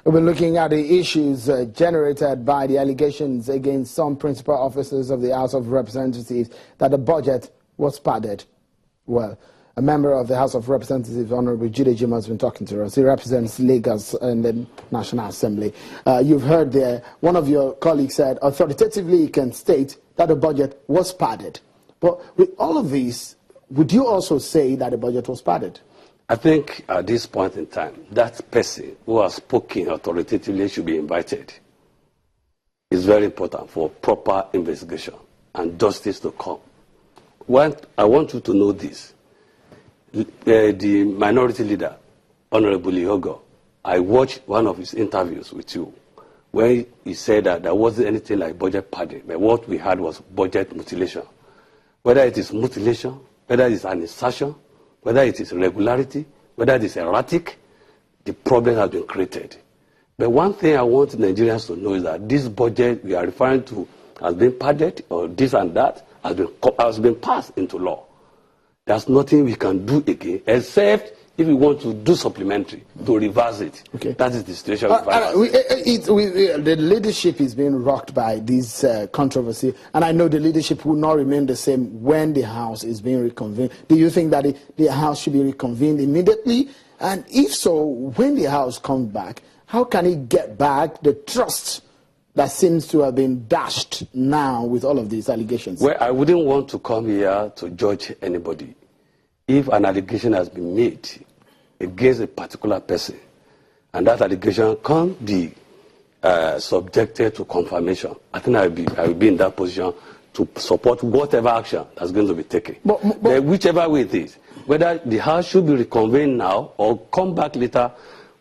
We've been looking at the issues generated by the allegations against some principal officers of the House of Representatives that the budget was padded. Well, a member of the House of Representatives, Honorable Jide Jimoh, has been talking to us. He represents Lagos in the National Assembly. You've heard there, one of your colleagues said, authoritatively he can state that the budget was padded. But with all of these, would you also say that the budget was padded? I think at this point in time, that person who has spoken authoritatively should be invited. It's very important for proper investigation and justice to come. I want you to know this. The minority leader, Honorable Ihogo, I watched one of his interviews with you where he said that there wasn't anything like budget padding, but what we had was budget mutilation. Whether it is mutilation, whether it is an insertion, whether it is irregularity, whether it is erratic, the problem has been created. But one thing I want Nigerians to know is that this budget we are referring to has been padded, or this and that has been passed into law. There's nothing we can do again, except if we want to do supplementary, to reverse it. Okay. That is the situation. The leadership is being rocked by this controversy, and I know the leadership will not remain the same when the House is being reconvened. Do you think that the House should be reconvened immediately? And if so, when the House comes back, how can it get back the trust that seems to have been dashed now with all of these allegations? Well, I wouldn't want to come here to judge anybody. If an allegation has been made against a particular person, and that allegation can't be subjected to confirmation, I think I will be in that position to support whatever action that's going to be taken. But whichever way it is, whether the House should be reconvened now or come back later,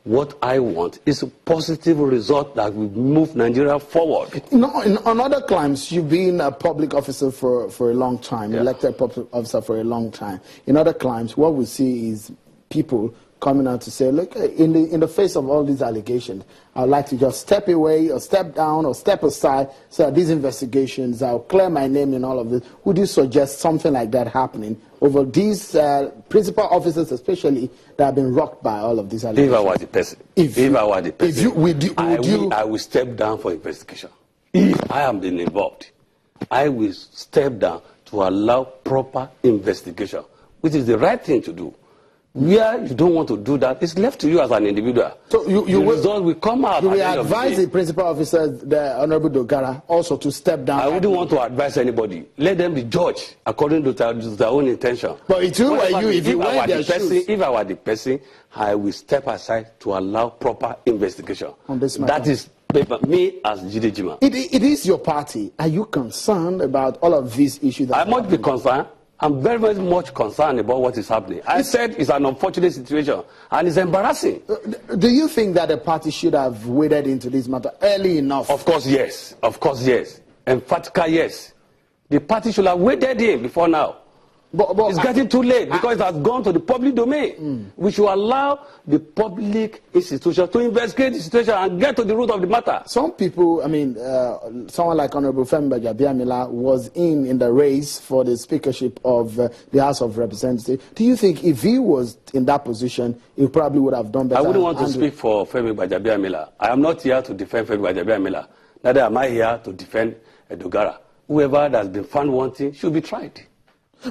what I want is a positive result that will move Nigeria forward. No, on other claims, you've been a public officer for a long time, elected public officer for a long time. In other claims, what we see is people coming out to say, look, in the face of all these allegations, I'd like to just step away or step down or step aside so that these investigations, I'll clear my name in all of this. Would you suggest something like that happening over these principal officers, especially, that have been rocked by all of these allegations? If I were the person, I will step down for investigation. If I am being involved, I will step down to allow proper investigation, which is the right thing to do. Where you don't want to do that, it's left to you as an individual. So the result will come out. You will advise the principal officer, the Honorable Dogara, also to step down. I wouldn't want to advise anybody. Let them be judged according to their own intention. But if I were the person, I will step aside to allow proper investigation. On this matter. That is me as Jide Jimoh. It is your party. Are you concerned about all of these issues? I must be concerned. I'm very, very much concerned about what is happening. I said it's an unfortunate situation, and it's embarrassing. Do you think that the party should have waded into this matter early enough? Of course, yes. Of course, yes. Emphatically, yes. The party should have waded in before now. But it's getting too late because it has gone to the public domain. We should allow the public institution to investigate the situation and get to the root of the matter. Some people, I mean, someone like Honorable Femi Gbajabiamila was in the race for the speakership of the House of Representatives. Do you think if he was in that position, he probably would have done better? I wouldn't want to speak for Femi Gbajabiamila. I am not here to defend Femi Gbajabiamila. Neither am I here to defend Dogara. Whoever has been found wanting should be tried.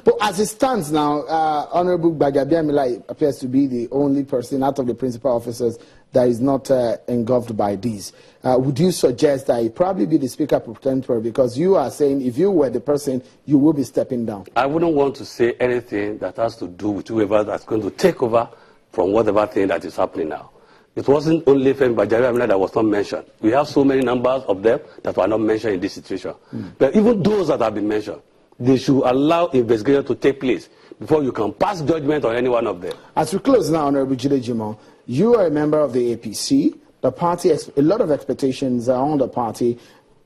But as it stands now, Honorable Gbajabiamila appears to be the only person out of the principal officers that is not engulfed by these. Would you suggest that he probably be the Speaker pro tempore, because you are saying if you were the person, you will be stepping down? I wouldn't want to say anything that has to do with whoever that's going to take over from whatever thing that is happening now. It wasn't only Femi Gbajabiamila that was not mentioned. We have so many numbers of them that were not mentioned in this situation. But even those that have been mentioned, they should allow investigation to take place before you can pass judgment on any one of them. As we close now, Honorable Jide Jimoh, you are a member of the APC. The party, a lot of expectations are on the party,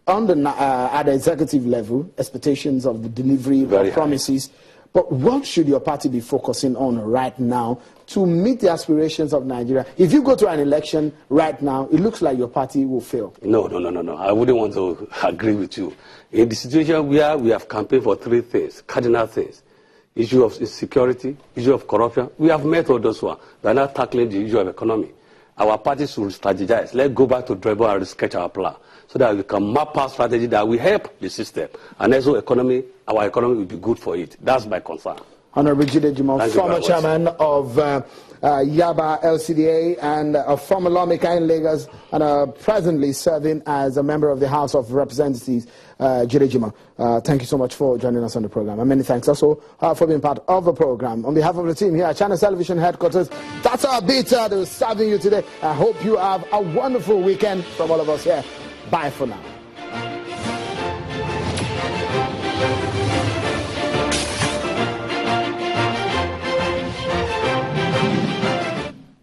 at the executive level, expectations of the delivery of promises. But what should your party be focusing on right now to meet the aspirations of Nigeria? If you go to an election right now, it looks like your party will fail. No. I wouldn't want to agree with you. In the situation where we have campaigned for three things, cardinal things: issue of insecurity, issue of corruption. We have met all those ones. We are now tackling the issue of economy. our parties should strategize. Let's go back to drawing board and sketch our plan so that we can map our strategy that will help the system. And also our economy will be good for it. That's my concern. Honorable Jide Jimoh, former chairman of Yaba LCDA and a former lawmaker in Lagos and presently serving as a member of the House of Representatives, Jide Jimoh. Thank you so much for joining us on the program. And many thanks also for being part of the program. On behalf of the team here at Channels Television Headquarters, that's our beta that is serving you today. I hope you have a wonderful weekend from all of us here. Bye for now.